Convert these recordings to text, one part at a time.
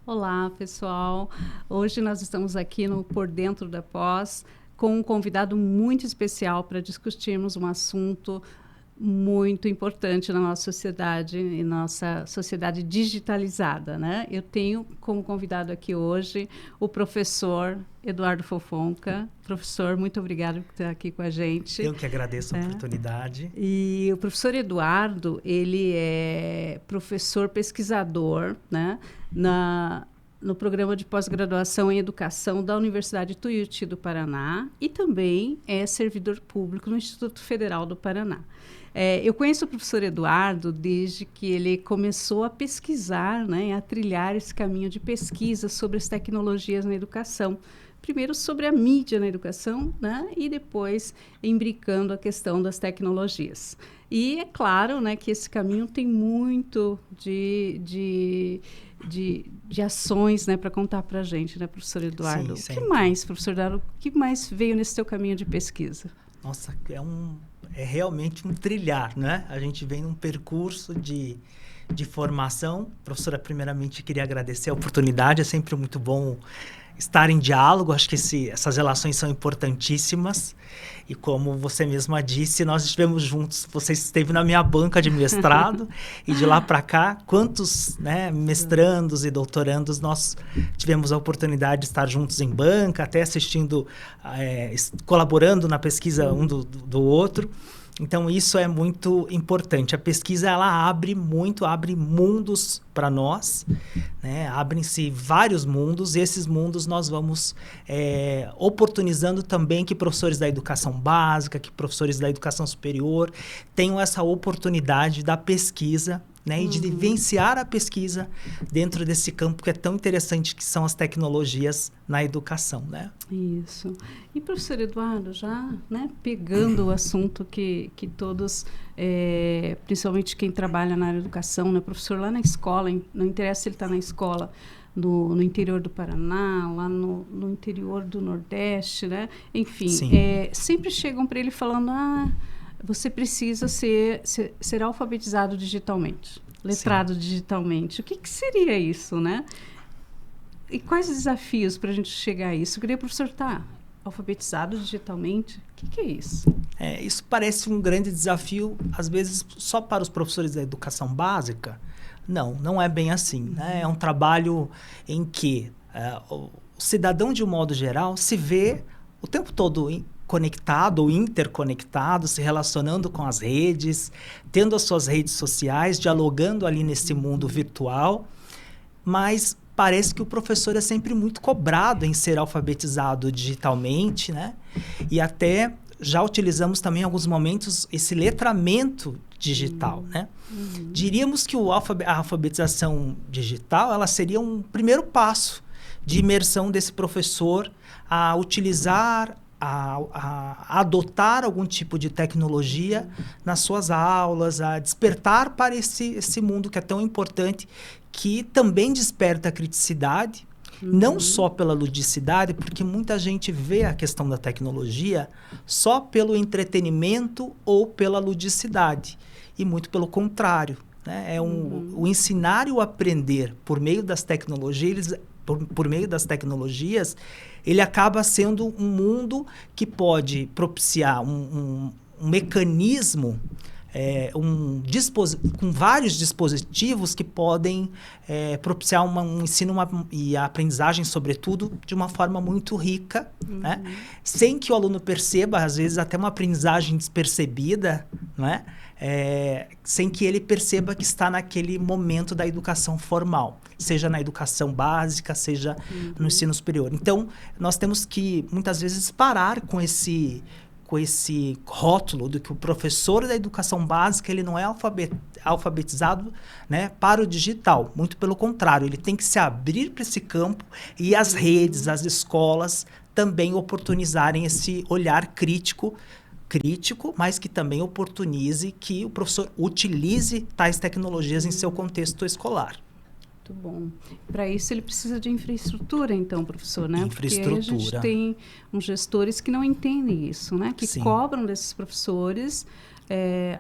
Olá, pessoal. Hoje nós estamos aqui no Por Dentro da Pós com um convidado muito especial para discutirmos um assunto muito importante na nossa sociedade e nossa sociedade digitalizada, né? Eu tenho como convidado aqui hoje o professor Eduardo Fofonca. Professor, muito obrigado por estar aqui com a gente. Eu que agradeço a oportunidade. E o professor Eduardo, ele é professor pesquisador, né, no programa de pós-graduação em educação da Universidade Tuiuti do Paraná e também é servidor público no Instituto Federal do Paraná. Eu conheço o professor Eduardo desde que ele começou a pesquisar, né, a trilhar esse caminho de pesquisa sobre as tecnologias na educação. Primeiro sobre a mídia na educação, né, e depois imbricando a questão das tecnologias. E é claro, né, que esse caminho tem muito de ações, né, para contar para a gente, né, professor Eduardo? Sim, o que mais, professor Eduardo, o que mais veio nesse seu caminho de pesquisa? Nossa, é realmente um trilhar, né? A gente vem num percurso de formação. Professora, primeiramente, queria agradecer a oportunidade. É sempre muito bom estar em diálogo. Acho que essas relações são importantíssimas. E como você mesma disse, nós estivemos juntos. Você esteve na minha banca de mestrado e de lá para cá, quantos, né, mestrandos e doutorandos nós tivemos a oportunidade de estar juntos em banca, até assistindo, colaborando na pesquisa um do outro. Então, isso é muito importante. A pesquisa, ela abre mundos para nós, né? Abrem-se vários mundos, e esses mundos nós vamos oportunizando também que professores da educação básica, que professores da educação superior tenham essa oportunidade da pesquisa, né? E de vivenciar a pesquisa dentro desse campo que é tão interessante, que são as tecnologias na educação, né? Isso. E, professor Eduardo, já, né, pegando o assunto que todos, principalmente quem trabalha na área da educação, né, professor lá na escola, não interessa se ele está na escola no interior do Paraná, lá no interior do Nordeste, né? Enfim, sempre chegam para ele falando, você precisa ser alfabetizado digitalmente, letrado digitalmente. O que seria isso, né? E quais desafios para a gente chegar a isso? Eu queria, professor, estar alfabetizado digitalmente. O que é isso? Isso parece um grande desafio, às vezes, só para os professores da educação básica. Não é bem assim, né? É um trabalho em que o cidadão, de um modo geral, se vê o tempo todo conectado ou interconectado, se relacionando com as redes, tendo as suas redes sociais, dialogando ali nesse mundo virtual, mas parece que o professor é sempre muito cobrado em ser alfabetizado digitalmente, né? E até já utilizamos também em alguns momentos esse letramento digital, né? Diríamos que a alfabetização digital, ela seria um primeiro passo de imersão desse professor a utilizar, a adotar algum tipo de tecnologia nas suas aulas, a despertar para esse mundo que é tão importante, que também desperta a criticidade, não só pela ludicidade, porque muita gente vê a questão da tecnologia só pelo entretenimento ou pela ludicidade, e muito pelo contrário, né? O ensinar e o aprender por meio das tecnologias, por meio das tecnologias, ele acaba sendo um mundo que pode propiciar um mecanismo, com vários dispositivos que podem propiciar um ensino e a aprendizagem, sobretudo, de uma forma muito rica, né? Sem que o aluno perceba, às vezes até uma aprendizagem despercebida, né? Sem que ele perceba que está naquele momento da educação formal, seja na educação básica, seja no ensino superior. Então, nós temos que, muitas vezes, parar com esse rótulo de que o professor da educação básica ele não é alfabetizado, né, para o digital. Muito pelo contrário, ele tem que se abrir para esse campo, e as redes, as escolas também oportunizarem esse olhar crítico, mas que também oportunize que o professor utilize tais tecnologias em seu contexto escolar. Muito bom. Para isso ele precisa de infraestrutura, então, professor, né? Infraestrutura. Porque a gente tem uns gestores que não entendem isso, né? Que cobram desses professores,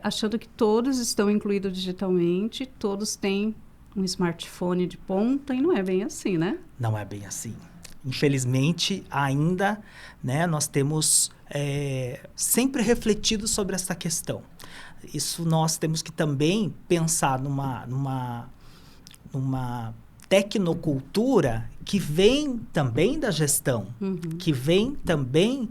achando que todos estão incluídos digitalmente, todos têm um smartphone de ponta e não é bem assim, né? Não é bem assim. Infelizmente, ainda, né, nós temos sempre refletido sobre essa questão. Isso nós temos que também pensar numa tecnocultura que vem também da gestão, que vem também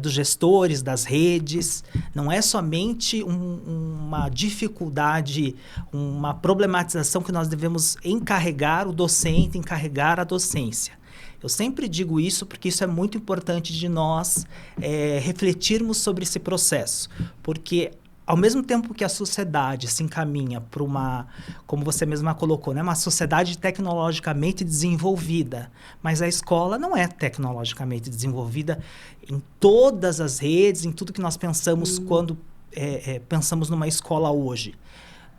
dos gestores, das redes. Não é somente uma dificuldade, uma problematização que nós devemos encarregar o docente, encarregar a docência. Eu sempre digo isso porque isso é muito importante de nós refletirmos sobre esse processo, porque ao mesmo tempo que a sociedade se encaminha para uma, como você mesma colocou, né, uma sociedade tecnologicamente desenvolvida, mas a escola não é tecnologicamente desenvolvida em todas as redes, em tudo que nós pensamos quando pensamos numa escola hoje.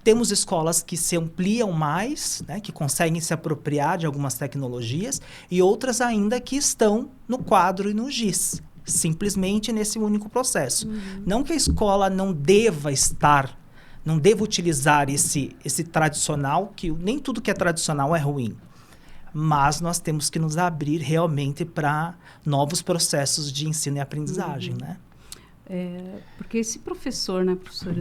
Temos escolas que se ampliam mais, né, que conseguem se apropriar de algumas tecnologias, e outras ainda que estão no quadro e no giz, simplesmente nesse único processo. Não que a escola não deva utilizar esse tradicional, que nem tudo que é tradicional é ruim, mas nós temos que nos abrir realmente para novos processos de ensino e aprendizagem, né? Porque esse professor, né, professor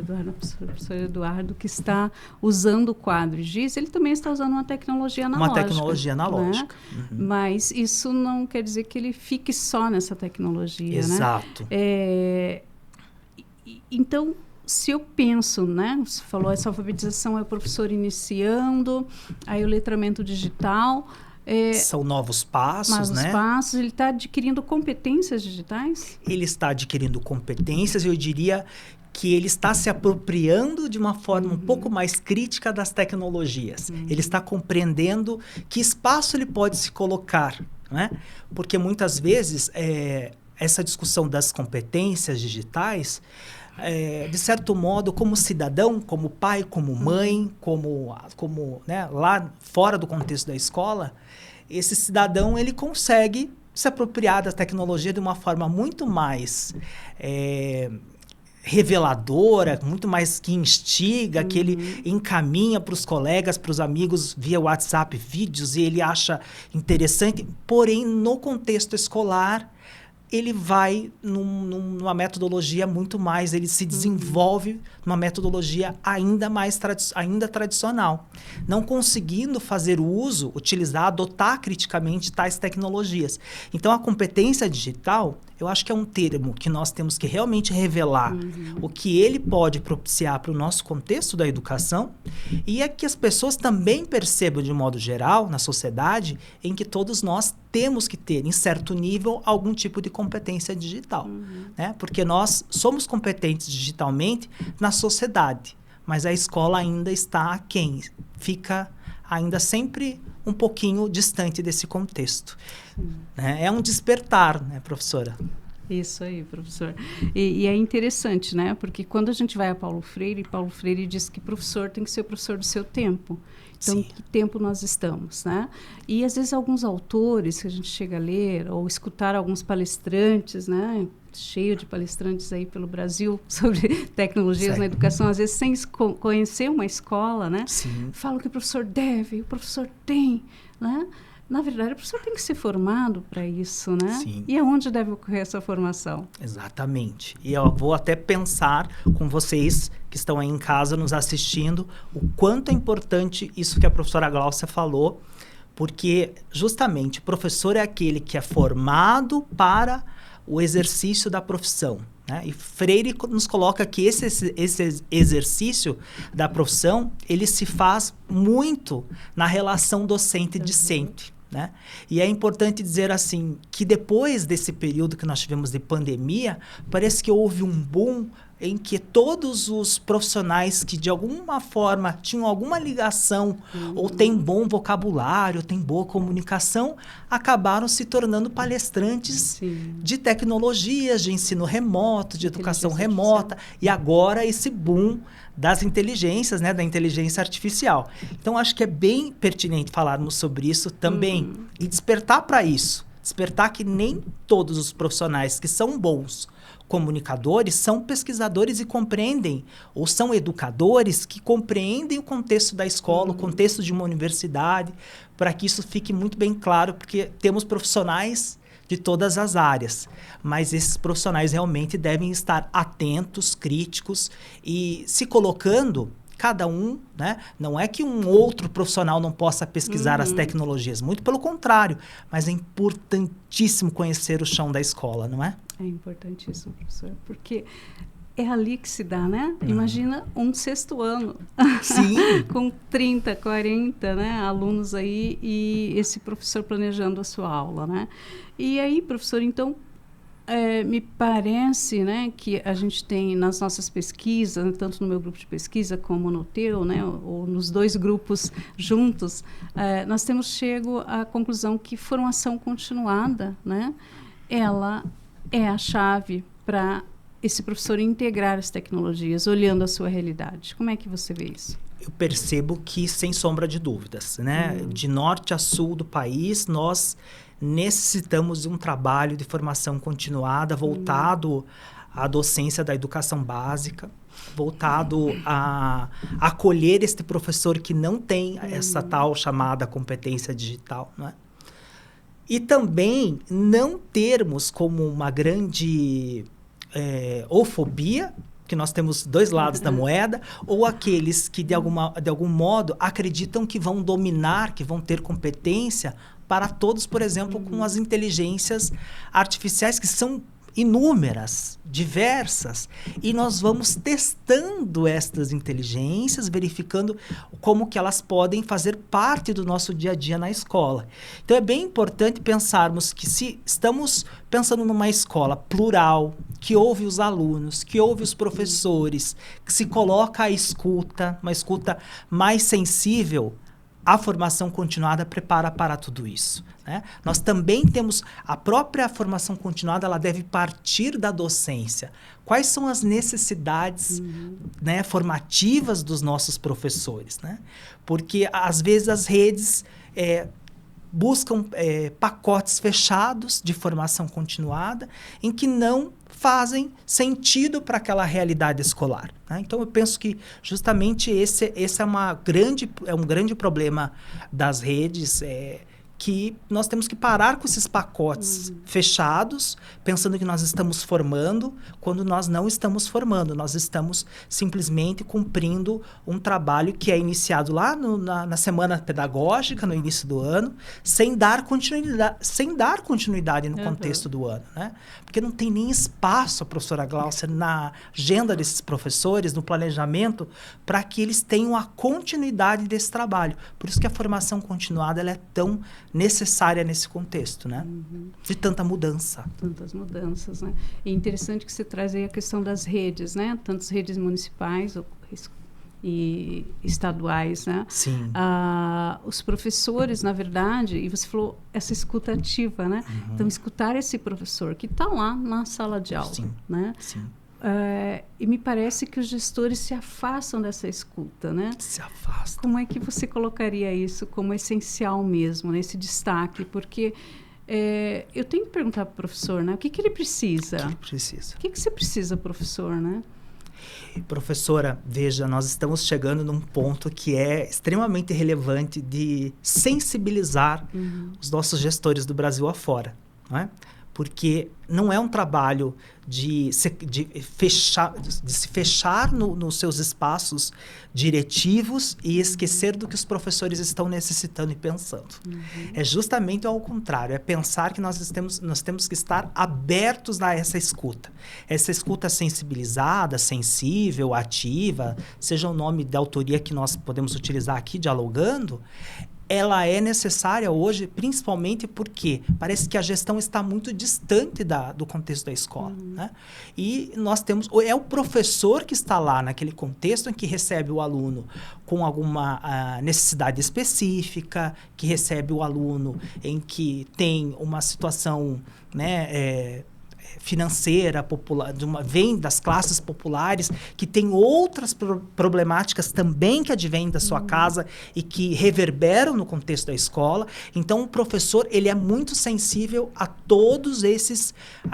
Eduardo, que está usando o quadro giz, ele também está usando uma tecnologia analógica. Uma tecnologia analógica. Né? Mas isso não quer dizer que ele fique só nessa tecnologia. Exato. Né? Então, se eu penso, né, você falou, essa alfabetização é o professor iniciando, aí o letramento digital... São novos passos, né? Novos passos, ele está adquirindo competências digitais? Ele está adquirindo competências, eu diria que ele está se apropriando de uma forma um pouco mais crítica das tecnologias. Ele está compreendendo que espaço ele pode se colocar, né? Porque muitas vezes essa discussão das competências digitais, de certo modo, como cidadão, como pai, como mãe, como né, lá fora do contexto da escola, esse cidadão ele consegue se apropriar da tecnologia de uma forma muito mais reveladora, muito mais que instiga, que ele encaminha para os colegas, para os amigos via WhatsApp, vídeos, e ele acha interessante. Porém, no contexto escolar, ele vai numa metodologia muito mais, ele se desenvolve numa metodologia ainda mais ainda tradicional, não conseguindo fazer uso, utilizar, adotar criticamente tais tecnologias. Então, a competência digital, eu acho que é um termo que nós temos que realmente revelar o que ele pode propiciar para o nosso contexto da educação, e é que as pessoas também percebam, de modo geral, na sociedade, em que todos nós temos que ter, em certo nível, algum tipo de competência digital. Né? Porque nós somos competentes digitalmente na sociedade, mas a escola ainda está aquém, fica ainda sempre um pouquinho distante desse contexto. Né? É um despertar, né, professora? Isso aí, professor. E é interessante, né? Porque quando a gente vai a Paulo Freire diz que professor tem que ser o professor do seu tempo. Então, que tempo nós estamos, né? E, às vezes, alguns autores que a gente chega a ler ou escutar alguns palestrantes, né? Cheio de palestrantes aí pelo Brasil sobre tecnologias na educação, às vezes sem conhecer uma escola, né? Falam que o professor deve, o professor tem, né? Na verdade, o professor tem que ser formado para isso, né? Sim. E aonde deve ocorrer essa formação? Exatamente. E eu vou até pensar com vocês que estão aí em casa nos assistindo o quanto é importante isso que a professora Gláucia falou, porque justamente o professor é aquele que é formado para o exercício da profissão. Né? E Freire nos coloca que esse exercício da profissão, ele se faz muito na relação docente-discente. Né? E é importante dizer assim, que depois desse período que nós tivemos de pandemia, parece que houve um boom em que todos os profissionais que de alguma forma tinham alguma ligação ou têm bom vocabulário, têm boa comunicação, acabaram se tornando palestrantes de tecnologias, de ensino remoto, de educação remota, e agora esse boom das inteligências, né, da inteligência artificial. Então, acho que é bem pertinente falarmos sobre isso também e despertar para isso. despertar que nem todos os profissionais que são bons comunicadores são pesquisadores e compreendem, ou são educadores que compreendem o contexto da escola, o contexto de uma universidade, para que isso fique muito bem claro, porque temos profissionais de todas as áreas, mas esses profissionais realmente devem estar atentos, críticos e se colocando cada um, né? Não é que um outro profissional não possa pesquisar as tecnologias, muito pelo contrário, mas é importantíssimo conhecer o chão da escola, não é? É importantíssimo, professor, porque é ali que se dá, né? Imagina um 6º ano. Sim. Com 30, 40, né, alunos aí e esse professor planejando a sua aula, né? E aí, professor, então, me parece, né, que a gente tem nas nossas pesquisas, tanto no meu grupo de pesquisa como no teu, né, ou nos 2 grupos juntos, nós temos chego à conclusão que formação continuada, né, ela é a chave para esse professor integrar as tecnologias, olhando a sua realidade. Como é que você vê isso? Eu percebo que, sem sombra de dúvidas, né, de norte a sul do país, nós necessitamos de um trabalho de formação continuada voltado à docência da educação básica, voltado a acolher este professor que não tem essa tal chamada competência digital, né? E também não termos como uma grande ou fobia, que nós temos 2 lados da moeda, ou aqueles que de algum modo acreditam que vão dominar, que vão ter competência para todos, por exemplo, com as inteligências artificiais que são inúmeras, diversas, e nós vamos testando estas inteligências, verificando como que elas podem fazer parte do nosso dia a dia na escola. Então é bem importante pensarmos que se estamos pensando numa escola plural, que ouve os alunos, que ouve os professores, que se coloca à escuta, uma escuta mais sensível, a formação continuada prepara para tudo isso, né? Nós também temos a própria formação continuada, ela deve partir da docência. Quais são as necessidades, né, formativas dos nossos professores, né? Porque às vezes as redes buscam pacotes fechados de formação continuada em que não fazem sentido para aquela realidade escolar, né? Então, eu penso que justamente esse é um grande problema das redes, que nós temos que parar com esses pacotes fechados, pensando que nós estamos formando, quando nós não estamos formando. Nós estamos simplesmente cumprindo um trabalho que é iniciado lá na semana pedagógica, no início do ano, sem dar continuidade no contexto do ano, né? Porque não tem nem espaço, professora Gláucia, na agenda desses professores, no planejamento, para que eles tenham a continuidade desse trabalho. Por isso que a formação continuada ela é tão necessária nesse contexto, né? De tanta mudança. Tantas mudanças, né? É interessante que você traz aí a questão das redes, né? Tantas redes municipais e estaduais, né? Sim. Os professores, na verdade, e você falou essa escuta ativa, né? Então, escutar esse professor que está lá na sala de aula, Sim. né? Sim. E me parece que os gestores se afastam dessa escuta, né? Se afasta. Como é que você colocaria isso como essencial mesmo, nesse destaque? Porque eu tenho que perguntar para o professor, né? O que ele precisa? O que ele precisa? O que você precisa, professor, né? Professora, veja, nós estamos chegando num ponto que é extremamente relevante de sensibilizar os nossos gestores do Brasil afora, não é? Porque não é um trabalho de se fechar nos seus espaços diretivos e esquecer do que os professores estão necessitando e pensando. É justamente ao contrário, é pensar que nós temos que estar abertos a essa escuta. Essa escuta sensibilizada, sensível, ativa, seja o nome da autoria que nós podemos utilizar aqui, dialogando, ela é necessária hoje, principalmente porque parece que a gestão está muito distante do contexto da escola, né? E nós temos... É o professor que está lá naquele contexto em que recebe o aluno com alguma necessidade específica, que recebe o aluno em que tem uma situação, né, financeira, popular, vem das classes populares, que tem outras problemáticas também que advêm da sua casa e que reverberam no contexto da escola. Então, o professor, ele é muito sensível a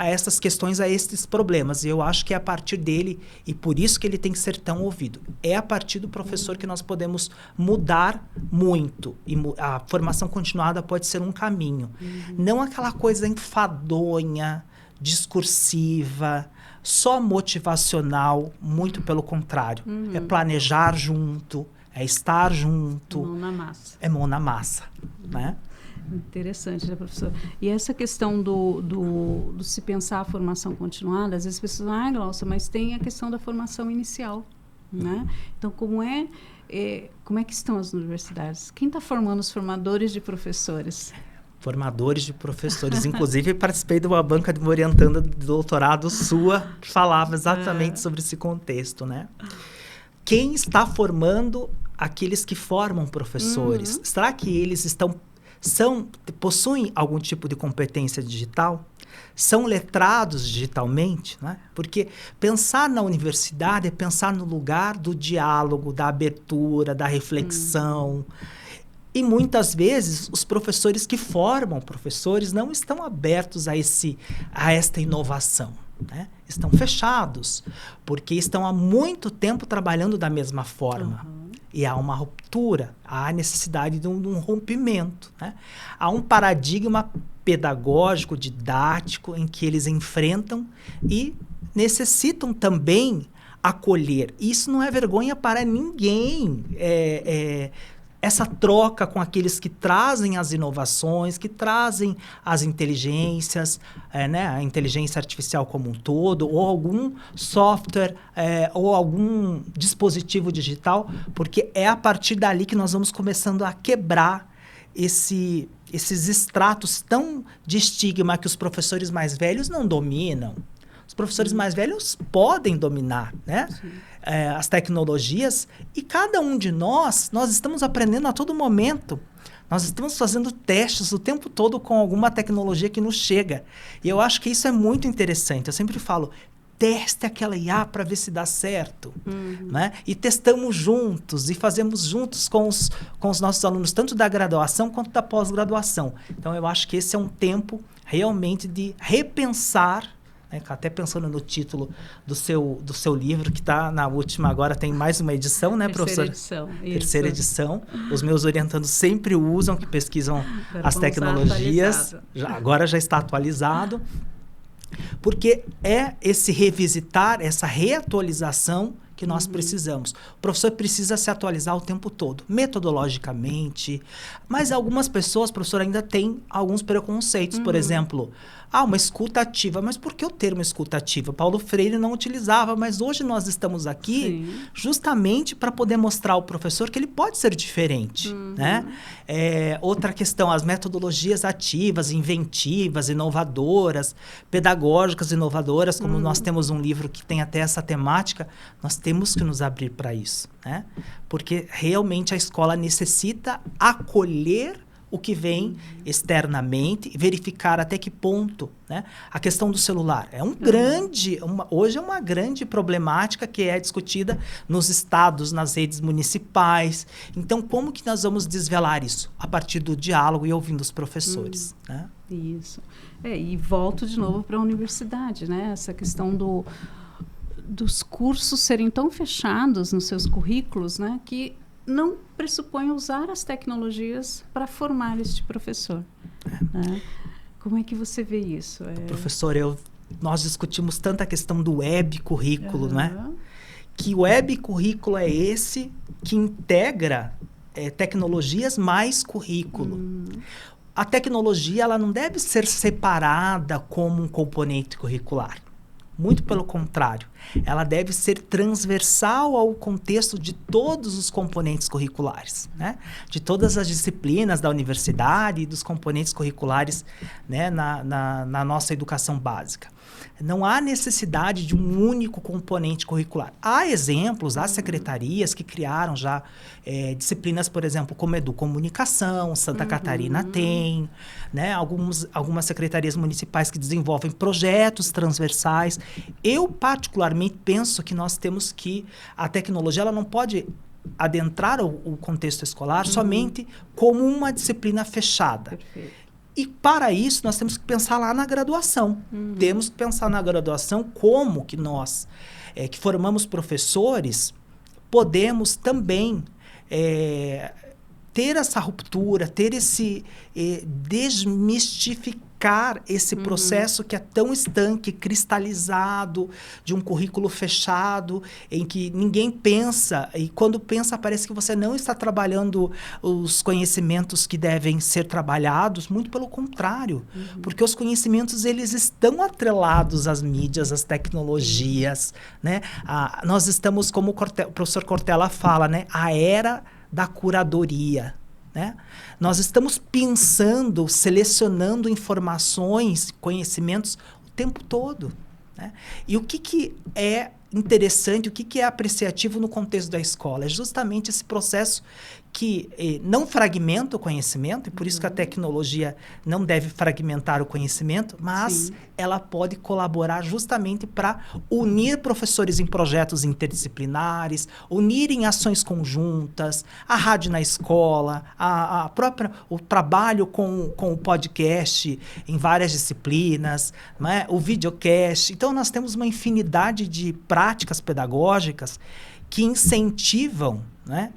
essas questões, a esses problemas. E eu acho que é a partir dele, e por isso que ele tem que ser tão ouvido. É a partir do professor que nós podemos mudar muito. E a formação continuada pode ser um caminho. Não aquela coisa enfadonha, discursiva, só motivacional, muito pelo contrário. É planejar junto, é estar junto. Mão na massa. É mão na massa, né? Interessante, né, professor? E essa questão do se pensar a formação continuada, às vezes as pessoas falam, Glaucia, mas tem a questão da formação inicial, né? Então, como é que estão as universidades? Quem está formando os formadores de professores? Formadores de professores. Inclusive, participei de uma banca de uma orientanda de doutorado sua que falava exatamente sobre esse contexto, né? Quem está formando aqueles que formam professores? Será que eles possuem algum tipo de competência digital? São letrados digitalmente, né? Porque pensar na universidade é pensar no lugar do diálogo, da abertura, da reflexão. E muitas vezes os professores que formam professores não estão abertos a esta inovação, né? Estão fechados, porque estão há muito tempo trabalhando da mesma forma. E há uma ruptura, há a necessidade de um rompimento, né? Há um paradigma pedagógico, didático, em que eles enfrentam e necessitam também acolher. Isso não é vergonha para ninguém. Essa troca com aqueles que trazem as inovações, que trazem as inteligências, né, a inteligência artificial como um todo, ou algum software, ou algum dispositivo digital, porque é a partir dali que nós vamos começando a quebrar esses estratos tão de estigma que os professores mais velhos não dominam. Os professores mais velhos podem dominar, né? As tecnologias, e cada um de nós estamos aprendendo a todo momento. Nós estamos fazendo testes o tempo todo com alguma tecnologia que nos chega. E eu acho que isso é muito interessante. Eu sempre falo, teste aquela IA para ver se dá certo. Né? E testamos juntos e fazemos juntos com os nossos alunos, tanto da graduação quanto da pós-graduação. Então, eu acho que esse é um tempo realmente de repensar, até pensando no título do seu livro, que está na última, agora tem mais uma edição, né, professor? Terceira edição. Os meus orientandos sempre usam, que pesquisam as tecnologias. Agora já está atualizado. Porque é esse revisitar, essa reatualização que nós precisamos. O professor precisa se atualizar o tempo todo, metodologicamente. Mas algumas pessoas, professor, ainda têm alguns preconceitos. Por exemplo, uma escuta ativa. Mas por que o termo escuta ativa? Paulo Freire não utilizava, mas hoje nós estamos aqui justamente para poder mostrar ao professor que ele pode ser diferente. Né? Outra questão, as metodologias ativas, inventivas, inovadoras, pedagógicas, inovadoras, como nós temos um livro que tem até essa temática, nós temos que nos abrir para isso, né? Porque realmente a escola necessita acolher o que vem externamente e verificar até que ponto, né? A questão do celular hoje é uma grande problemática que é discutida nos estados, nas redes municipais. Então, como que nós vamos desvelar isso? A partir do diálogo e ouvindo os professores, né? Isso. E volto de novo para a universidade, né? Essa questão dos cursos serem tão fechados nos seus currículos, né? Que não pressupõe usar as tecnologias para formar este professor. Né? Como é que você vê isso? Professor, nós discutimos tanto a questão do web currículo, né? Que o web currículo é esse que integra tecnologias mais currículo. A tecnologia, ela não deve ser separada como um componente curricular. Muito pelo contrário, ela deve ser transversal ao contexto de todos os componentes curriculares, né? De todas as disciplinas da universidade e dos componentes curriculares, né? na nossa educação básica. Não há necessidade de um único componente curricular. Há exemplos, há secretarias que criaram já disciplinas, por exemplo, como Educomunicação, Santa Catarina tem, né? Algumas secretarias municipais que desenvolvem projetos transversais. Eu, particularmente, penso que nós temos que... A tecnologia ela não pode adentrar o contexto escolar somente como uma disciplina fechada. Perfeito. E para isso nós temos que pensar lá na graduação. Temos que pensar na graduação como que nós, que formamos professores, podemos também ter essa ruptura, ter esse desmistificar esse processo que é tão estanque, cristalizado, de um currículo fechado, em que ninguém pensa, e quando pensa parece que você não está trabalhando os conhecimentos que devem ser trabalhados, muito pelo contrário, porque os conhecimentos eles estão atrelados às mídias, às tecnologias, né? Nós estamos, como o professor Cortella fala, né? A era da curadoria, né? Nós estamos pensando, selecionando informações, conhecimentos o tempo todo, né? E o que é interessante, o que é apreciativo no contexto da escola? É justamente esse processo que não fragmenta o conhecimento, e por isso que a tecnologia não deve fragmentar o conhecimento, mas ela pode colaborar justamente para unir professores em projetos interdisciplinares, unir em ações conjuntas, a rádio na escola, o trabalho com o podcast em várias disciplinas, né? O videocast. Então, nós temos uma infinidade de práticas pedagógicas que incentivam, né?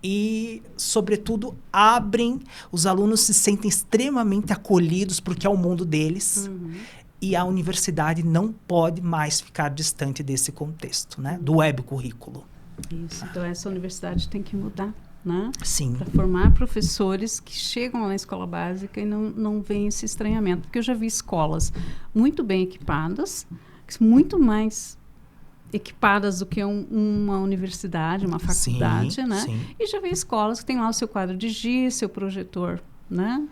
E, sobretudo, os alunos se sentem extremamente acolhidos, porque é o mundo deles, e a universidade não pode mais ficar distante desse contexto, né? Do web currículo. Isso, então essa universidade tem que mudar, né? Sim. Para formar professores que chegam lá na escola básica e não veem esse estranhamento, porque eu já vi escolas muito bem equipadas, muito mais equipadas do que uma universidade, uma faculdade, né? Sim. E já vi escolas que tem lá o seu quadro de giz, seu projetor, né?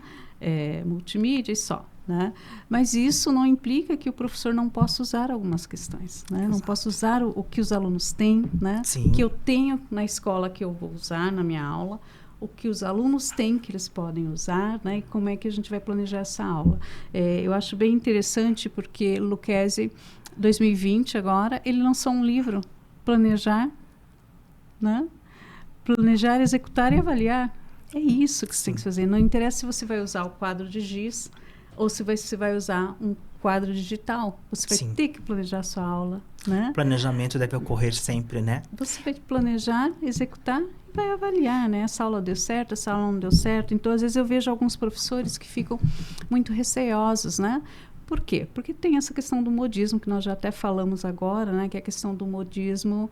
Multimídia e só, né? Mas isso não implica que o professor não possa usar algumas questões, né? Não possa usar o que os alunos têm, né? Sim. Que eu tenho na escola que eu vou usar na minha aula, o que os alunos têm que eles podem usar, né? E como é que a gente vai planejar essa aula. Eu acho bem interessante porque Lucchesi 2020 agora, ele lançou um livro, Planejar, né? Planejar, executar e avaliar. É isso que você tem que fazer. Não interessa se você vai usar o quadro de giz ou se você vai usar um quadro digital. Você vai ter que planejar a sua aula, né? O planejamento deve ocorrer sempre, né? Você vai planejar, executar e vai avaliar, né? Essa aula deu certo, essa aula não deu certo. Então, às vezes, eu vejo alguns professores que ficam muito receosos, né? Por quê? Porque tem essa questão do modismo, que nós já até falamos agora, né? Que é a questão do modismo.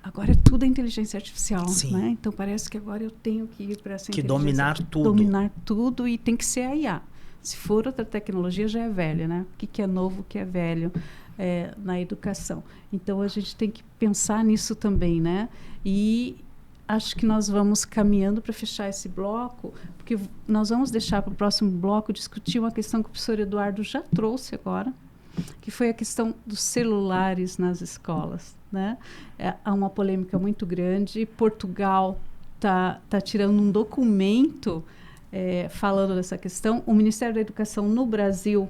Agora é tudo a inteligência artificial, né? Então, parece que agora eu tenho que ir para essa inteligência. Dominar tudo. Dominar tudo e tem que ser a IA. Se for outra tecnologia, já é velha, né? O que é novo, o que é velho na educação. Então, a gente tem que pensar nisso também, né? E acho que nós vamos caminhando para fechar esse bloco, porque nós vamos deixar para o próximo bloco discutir uma questão que o professor Eduardo já trouxe agora, que foi a questão dos celulares nas escolas, né? Há uma polêmica muito grande. Portugal tá tirando um documento falando dessa questão. O Ministério da Educação no Brasil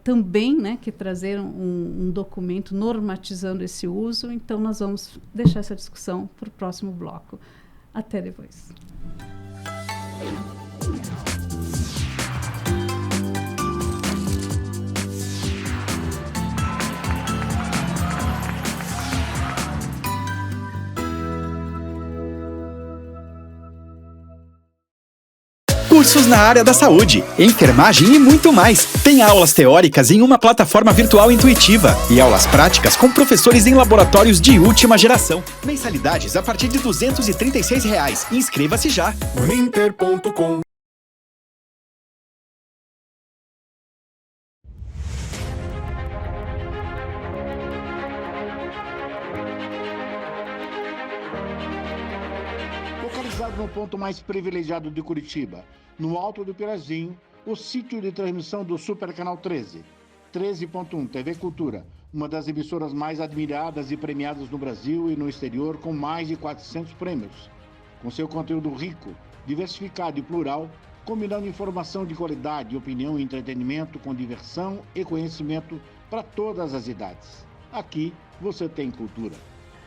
também, né, que trazeram um documento normatizando esse uso. Então, nós vamos deixar essa discussão para o próximo bloco. Até depois. Cursos na área da saúde, enfermagem e muito mais. Tem aulas teóricas em uma plataforma virtual intuitiva e aulas práticas com professores em laboratórios de última geração. Mensalidades a partir de R$ 236. Inscreva-se já. Uninter.com. Localizado no ponto mais privilegiado de Curitiba, no alto do Pirazinho, o sítio de transmissão do Super Canal 13. 13.1 TV Cultura, uma das emissoras mais admiradas e premiadas no Brasil e no exterior, com mais de 400 prêmios. Com seu conteúdo rico, diversificado e plural, combinando informação de qualidade, opinião e entretenimento com diversão e conhecimento para todas as idades. Aqui você tem cultura.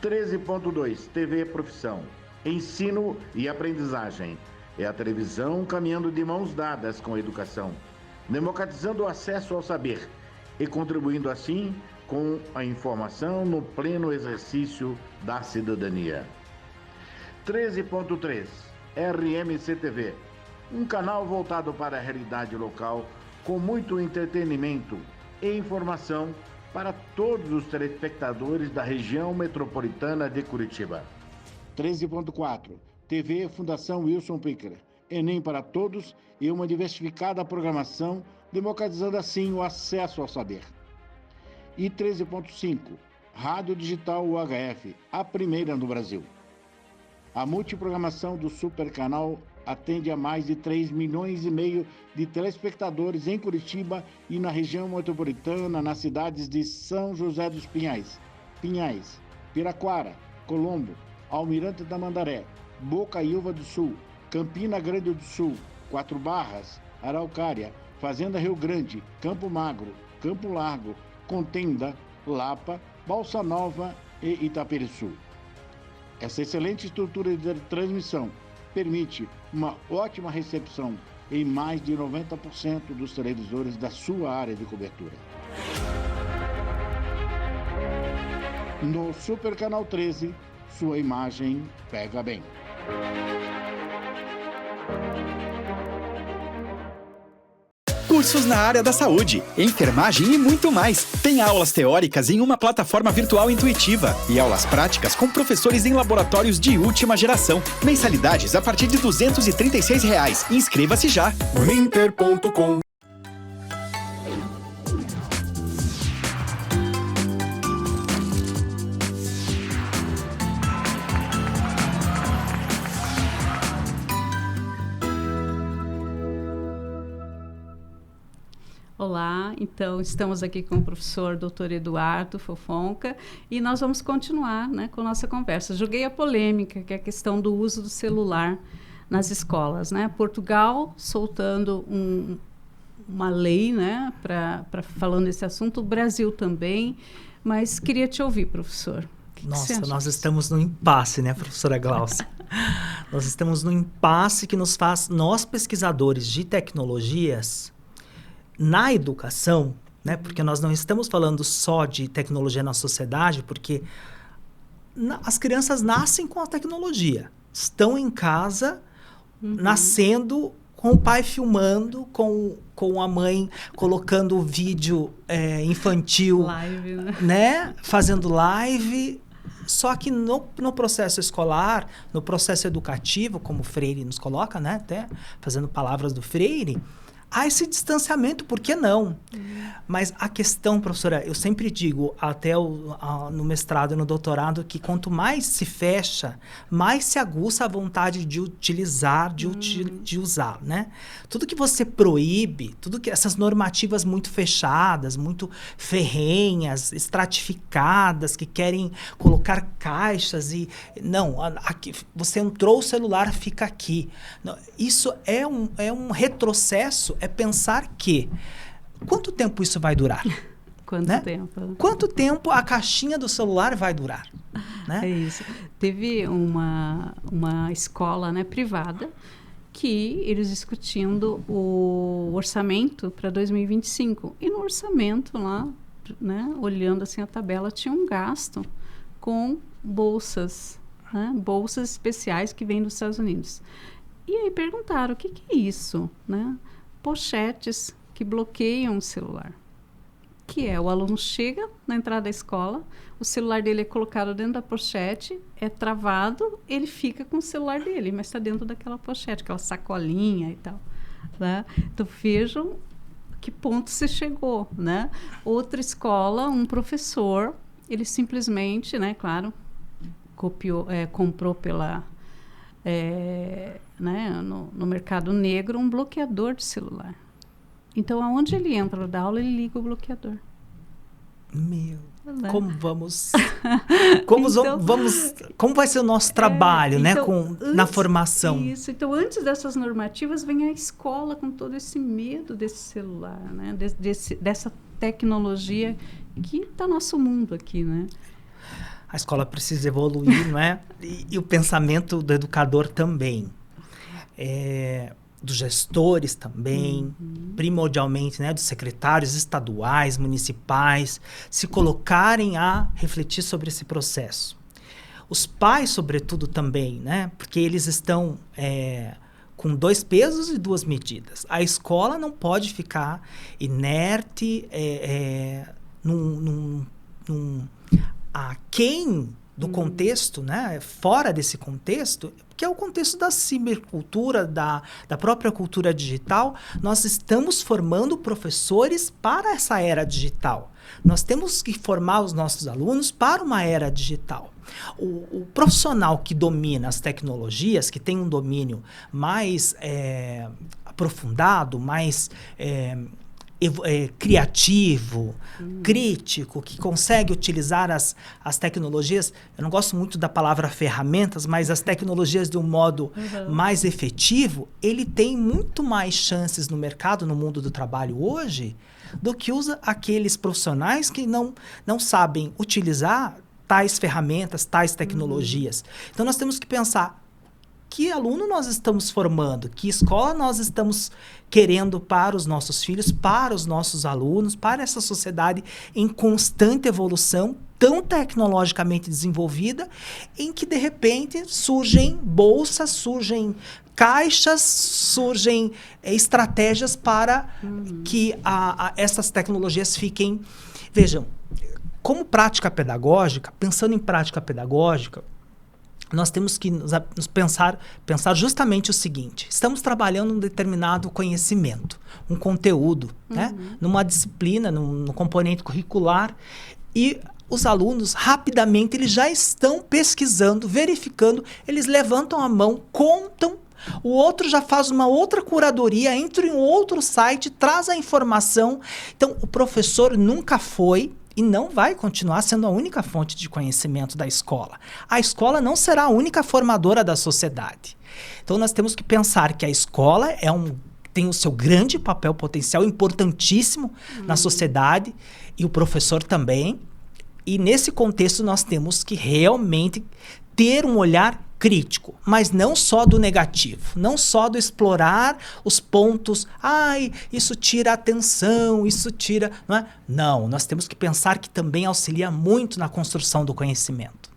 13.2 TV Profissão, ensino e aprendizagem. É a televisão caminhando de mãos dadas com a educação, democratizando o acesso ao saber e contribuindo assim com a informação no pleno exercício da cidadania. 13.3 RMC-TV, um canal voltado para a realidade local com muito entretenimento e informação para todos os telespectadores da região metropolitana de Curitiba. 13.4 TV Fundação Wilson Picker, Enem para todos e uma diversificada programação, democratizando assim o acesso ao saber. E 13.5 Rádio Digital UHF, a primeira no Brasil. A multiprogramação do Supercanal atende a mais de 3,5 milhões de telespectadores em Curitiba e na região metropolitana, nas cidades de São José dos Pinhais, Piraquara, Colombo, Almirante da Mandaré, Bocaiúva do Sul, Campina Grande do Sul, Quatro Barras, Araucária, Fazenda Rio Grande, Campo Magro, Campo Largo, Contenda, Lapa, Balsa Nova e Itaperiçu. Essa excelente estrutura de transmissão permite uma ótima recepção em mais de 90% dos televisores da sua área de cobertura. No Super Canal 13, sua imagem pega bem. Cursos na área da saúde, enfermagem e muito mais. Tem aulas teóricas em uma plataforma virtual intuitiva e aulas práticas com professores em laboratórios de última geração. Mensalidades a partir de R$ 236. Inscreva-se já. Uninter.com. Olá, então estamos aqui com o professor Dr. Eduardo Fofonca e nós vamos continuar, né, com a nossa conversa. Joguei a polêmica, que é a questão do uso do celular nas escolas, né? Portugal soltando uma lei, né, falando desse assunto, o Brasil também, mas queria te ouvir, professor. Nossa, nós estamos no impasse, né, professora Glaucia? Nós estamos no impasse que nos faz, nós pesquisadores de tecnologias, na educação, né, porque nós não estamos falando só de tecnologia na sociedade, porque as crianças nascem com a tecnologia, estão em casa, nascendo com o pai filmando, com a mãe colocando vídeo infantil, live, né, fazendo live. Só que no processo escolar, no processo educativo, como o Freire nos coloca, né, até fazendo palavras do Freire, há esse distanciamento, por que não? Mas a questão, professora, eu sempre digo, até no mestrado e no doutorado, que quanto mais se fecha, mais se aguça a vontade de utilizar, de usar, né? Tudo que você proíbe, tudo que essas normativas muito fechadas, muito ferrenhas, estratificadas, que querem colocar caixas e... Não, aqui, você entrou o celular, fica aqui. Não, isso é um retrocesso, é pensar que quanto tempo isso vai durar? Quanto né? tempo? Quanto tempo a caixinha do celular vai durar? Né? É isso. Teve uma escola, né, privada que eles discutindo o orçamento para 2025. E no orçamento lá, né, olhando assim a tabela, tinha um gasto com bolsas, né, bolsas especiais que vêm dos Estados Unidos. E aí perguntaram, o que é isso? Né? Pochetes que bloqueiam o celular. Que é, o aluno chega na entrada da escola, o celular dele é colocado dentro da pochete, é travado, ele fica com o celular dele, mas está dentro daquela pochete, aquela sacolinha e tal. Né? Então, vejam que ponto se chegou. Né? Outra escola, um professor, ele simplesmente, né, claro, comprou pela... né, no mercado negro, um bloqueador de celular. Então, aonde ele entra para dar aula, ele liga o bloqueador. Meu, Né? como vamos... Como vai ser o nosso trabalho, né? Na formação. Isso. Então, antes dessas normativas, vem a escola com todo esse medo desse celular, né? Dessa tecnologia que está no nosso mundo aqui, né? A escola precisa evoluir, não é? E o pensamento do educador também. Dos gestores também, primordialmente, né, dos secretários estaduais, municipais, se colocarem a refletir sobre esse processo. Os pais, sobretudo, também, né, porque eles estão com 2 pesos e 2 medidas. A escola não pode ficar inerte, aquém do contexto, né, fora desse contexto, que é o contexto da cibercultura, da própria cultura digital. Nós estamos formando professores para essa era digital. Nós temos que formar os nossos alunos para uma era digital. O profissional que domina as tecnologias, que tem um domínio mais aprofundado, mais criativo, crítico, que consegue utilizar as tecnologias, eu não gosto muito da palavra ferramentas, mas as tecnologias de um modo mais efetivo, ele tem muito mais chances no mercado, no mundo do trabalho hoje, do que aqueles profissionais que não sabem utilizar tais ferramentas, tais tecnologias. Então, nós temos que pensar que aluno nós estamos formando, que escola nós estamos querendo para os nossos filhos, para os nossos alunos, para essa sociedade em constante evolução, tão tecnologicamente desenvolvida, em que, de repente, surgem bolsas, surgem caixas, surgem estratégias para que essas tecnologias fiquem... Vejam, como prática pedagógica, pensando em prática pedagógica, nós temos que pensar justamente o seguinte: estamos trabalhando um determinado conhecimento, um conteúdo, né? Numa disciplina, num componente curricular, e os alunos, rapidamente, eles já estão pesquisando, verificando, eles levantam a mão, contam, o outro já faz uma outra curadoria, entra em um outro site, traz a informação. Então, o professor nunca foi e não vai continuar sendo a única fonte de conhecimento da escola. A escola não será a única formadora da sociedade. Então, nós temos que pensar que a escola tem o seu grande papel potencial, importantíssimo na sociedade, e o professor também. E, nesse contexto, nós temos que realmente ter um olhar crítico, mas não só do negativo, não só do explorar os pontos, isso tira a atenção, isso tira... Não é? Não, nós temos que pensar que também auxilia muito na construção do conhecimento.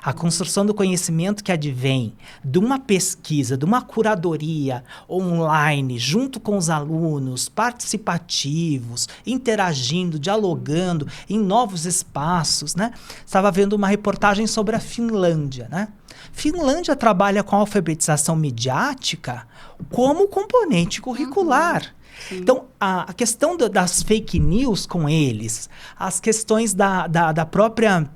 A construção do conhecimento que advém de uma pesquisa, de uma curadoria online, junto com os alunos, participativos, interagindo, dialogando em novos espaços, né? Estava vendo uma reportagem sobre a Finlândia, né? Finlândia trabalha com a alfabetização midiática como componente curricular. Então, a questão das fake news com eles, as questões da própria...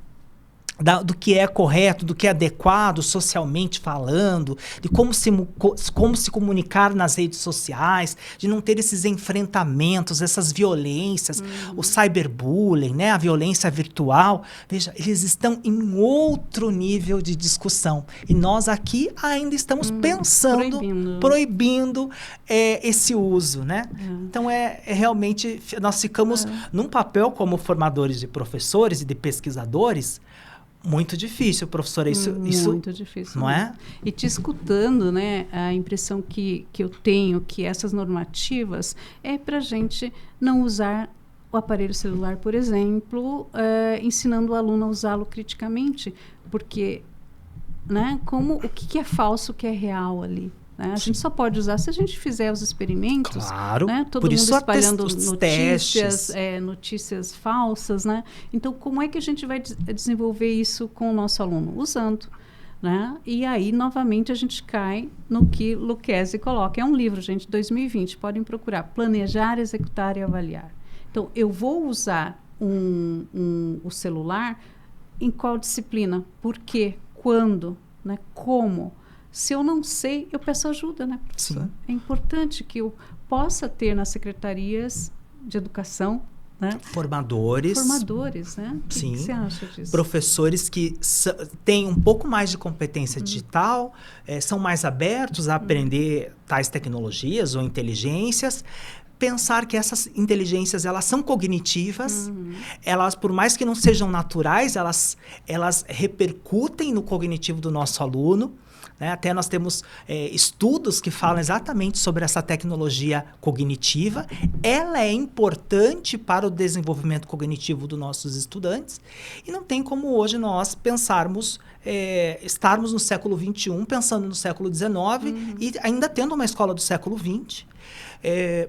do que é correto, do que é adequado socialmente falando, de como se comunicar nas redes sociais, de não ter esses enfrentamentos, essas violências, o cyberbullying, né, a violência virtual. Veja, eles estão em outro nível de discussão. E nós aqui ainda estamos pensando, proibindo esse uso, né? Então, realmente, nós ficamos num papel como formadores de professores e de pesquisadores muito difícil, professora, isso muito difícil, não é? E te escutando, né, a impressão que eu tenho que essas normativas é para a gente não usar o aparelho celular, por exemplo, ensinando o aluno a usá-lo criticamente, porque, né, o que é falso, o que é real ali. Né? A gente só pode usar se a gente fizer os experimentos. Claro. Né? Todo por mundo isso espalhando testes. notícias falsas. Né? Então, como é que a gente vai desenvolver isso com o nosso aluno? Usando. Né? E aí, novamente, a gente cai no que Lucchesi coloca. É um livro, gente, 2020. Podem procurar. Planejar, Executar e Avaliar. Então, eu vou usar o celular em qual disciplina? Por quê? Quando? Né? Como? Se eu não sei, eu peço ajuda, né, professor? Sim. É importante que eu possa ter nas secretarias de educação, né, Formadores, né? O Sim. que você acha disso? professores que têm um pouco mais de competência digital, são mais abertos a aprender tais tecnologias ou inteligências. Pensar que essas inteligências, elas são cognitivas, elas, por mais que não sejam naturais, elas repercutem no cognitivo do nosso aluno, né? Até nós temos estudos que falam exatamente sobre essa tecnologia cognitiva. Ela é importante para o desenvolvimento cognitivo dos nossos estudantes e não tem como hoje nós pensarmos, estarmos no século XXI, pensando no século XIX e ainda tendo uma escola do século XX.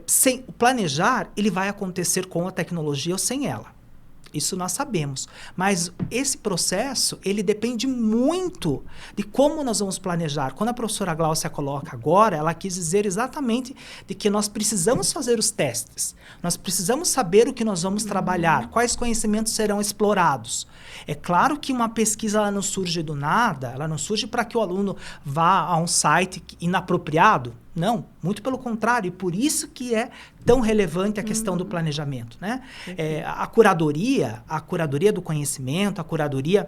Sem o planejar, ele vai acontecer com a tecnologia ou sem ela. Isso nós sabemos. Mas esse processo, ele depende muito de como nós vamos planejar. Quando a professora Gláucia coloca agora, ela quis dizer exatamente de que nós precisamos fazer os testes. Nós precisamos saber o que nós vamos trabalhar, quais conhecimentos serão explorados. É claro que uma pesquisa ela não surge do nada, ela não surge para que o aluno vá a um site inapropriado. Não, muito pelo contrário, e por isso que é tão relevante a questão do planejamento, né? A curadoria do conhecimento, a curadoria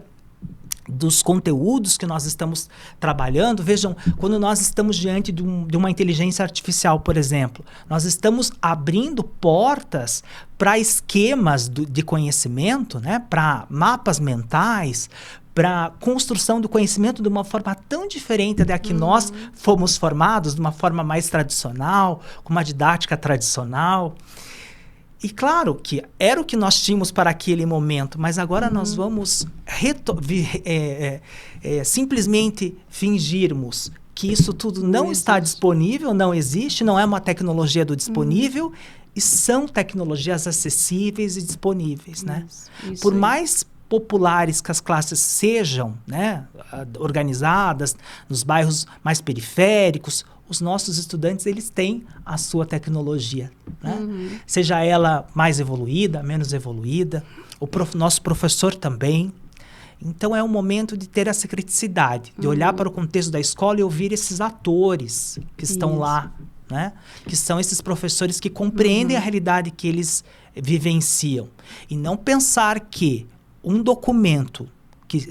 dos conteúdos que nós estamos trabalhando. Vejam, quando nós estamos diante de uma inteligência artificial, por exemplo, nós estamos abrindo portas para esquemas de conhecimento, né? Para mapas mentais, para construção do conhecimento de uma forma tão diferente da que nós fomos formados, de uma forma mais tradicional, com uma didática tradicional. E claro que era o que nós tínhamos para aquele momento, mas agora nós vamos simplesmente fingirmos que isso tudo não está disponível, não existe, não é uma tecnologia do disponível, e são tecnologias acessíveis e disponíveis, né? Isso Por aí. mais populares que as classes sejam, né, organizadas nos bairros mais periféricos, os nossos estudantes, eles têm a sua tecnologia, né? Seja ela mais evoluída, menos evoluída, nosso professor também. Então, é um momento de ter essa criticidade, de olhar para o contexto da escola e ouvir esses atores que estão lá, né? Que são esses professores que compreendem a realidade que eles vivenciam. E não pensar que um documento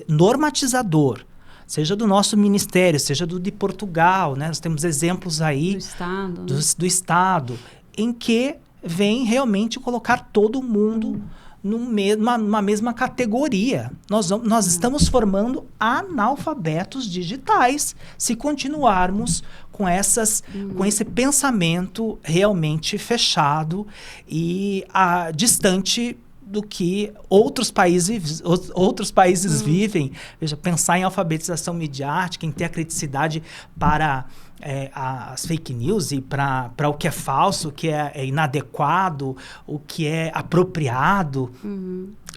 normatizador, seja do nosso ministério, seja de Portugal, né? Nós temos exemplos aí Do Estado. do Estado, em que vem realmente colocar todo mundo numa mesma categoria. Nós estamos formando analfabetos digitais se continuarmos com esse pensamento realmente fechado e distante do que outros países vivem. Veja, pensar em alfabetização midiática, em ter a criticidade para as fake news e para o que é falso, o que é inadequado, o que é apropriado.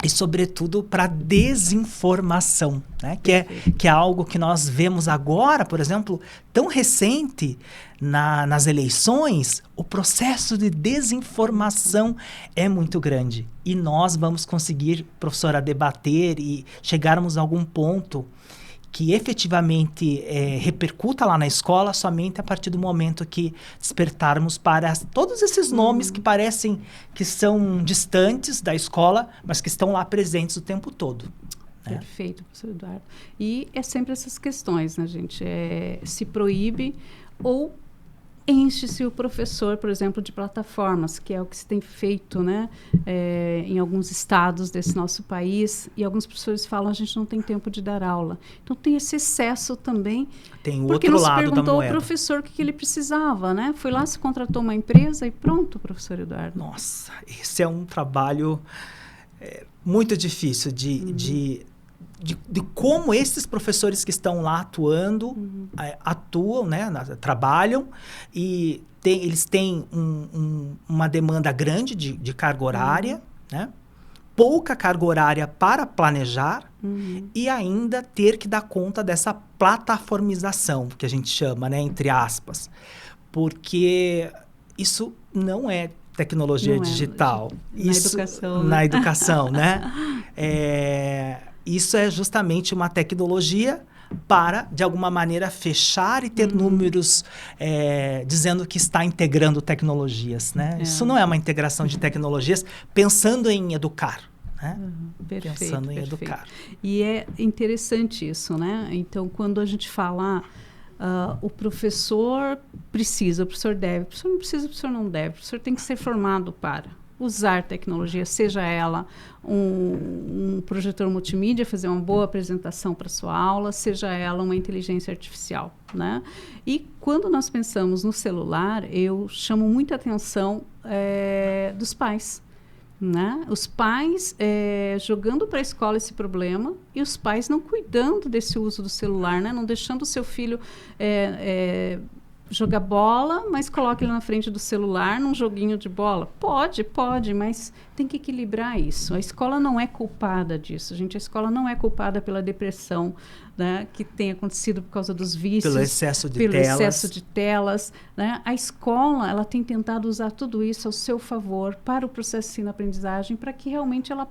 E, sobretudo, para desinformação, né? Que é algo que nós vemos agora, por exemplo, tão recente nas eleições. O processo de desinformação é muito grande. E nós vamos conseguir, professora, debater e chegarmos a algum ponto que efetivamente repercuta lá na escola somente a partir do momento que despertarmos para todos esses nomes que parecem que são distantes da escola, mas que estão lá presentes o tempo todo. Né? Perfeito, professor Eduardo. E é sempre essas questões, né, gente? Se proíbe ou enche-se o professor, por exemplo, de plataformas, que é o que se tem feito, né, em alguns estados desse nosso país, e alguns professores falam, a gente não tem tempo de dar aula. Então, tem esse excesso também. Tem o porque outro não lado se da perguntou ao moeda. professor o que ele precisava, né? Foi lá, se contratou uma empresa e pronto, professor Eduardo. Nossa, esse é um trabalho muito difícil de como esses professores que estão lá atuando, atuam, né, trabalham, e eles têm uma demanda grande de carga horária, né, pouca carga horária para planejar e ainda ter que dar conta dessa plataformização, que a gente chama, né, entre aspas, porque isso não é tecnologia digital. Na educação, né? Isso é justamente uma tecnologia para, de alguma maneira, fechar e ter números dizendo que está integrando tecnologias, né? Isso não é uma integração de tecnologias pensando em educar, né? Perfeito, Pensando em perfeito. educar. E é interessante isso, né? Então, quando a gente fala, o professor precisa, o professor deve, o professor não precisa, o professor não deve, o professor tem que ser formado para usar tecnologia, seja ela um projetor multimídia, fazer uma boa apresentação para a sua aula, seja ela uma inteligência artificial, né? E quando nós pensamos no celular, eu chamo muita atenção dos pais, né? Os pais jogando para a escola esse problema e os pais não cuidando desse uso do celular, né? Não deixando o seu filho jogar bola, mas coloque ele na frente do celular num joguinho de bola. Pode, mas tem que equilibrar isso. A escola não é culpada disso, gente. A escola não é culpada pela depressão, né, que tem acontecido por causa dos vícios. Pelo excesso de pelo telas. excesso de telas, né? A escola, ela tem tentado usar tudo isso ao seu favor para o processo de ensino-aprendizagem, para que realmente ela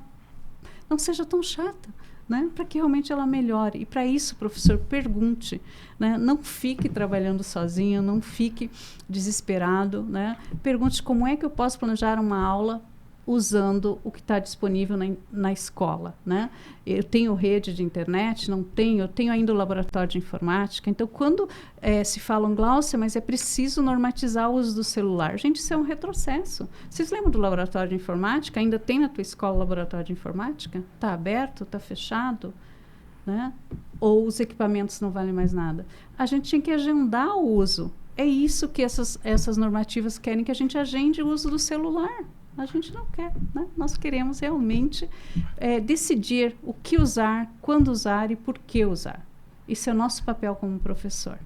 não seja tão chata, né? Para que realmente ela melhore. E para isso, professor, pergunte, né? Não fique trabalhando sozinho, não fique desesperado, né? Pergunte como é que eu posso planejar uma aula usando o que está disponível na escola, né? Eu tenho rede de internet, não tenho, eu tenho ainda o laboratório de informática. Então, quando se fala Gláucia, mas é preciso normatizar o uso do celular. Gente, isso é um retrocesso. Vocês lembram do laboratório de informática? Ainda tem na tua escola o laboratório de informática? Está aberto? Está fechado? Né? Ou os equipamentos não valem mais nada? A gente tinha que agendar o uso. É isso que essas normativas querem, que a gente agende o uso do celular. A gente não quer, né? Nós queremos realmente decidir o que usar, quando usar e por que usar. Isso é o nosso papel como professor.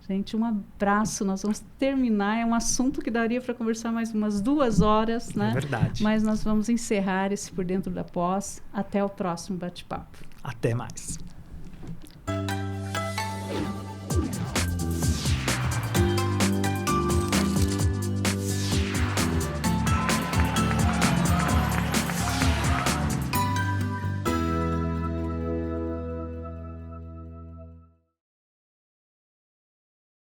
Gente, um abraço, nós vamos terminar. É um assunto que daria para conversar mais umas 2 horas, né? É verdade. Mas nós vamos encerrar esse Por Dentro da Pós. Até o próximo bate-papo. Até mais.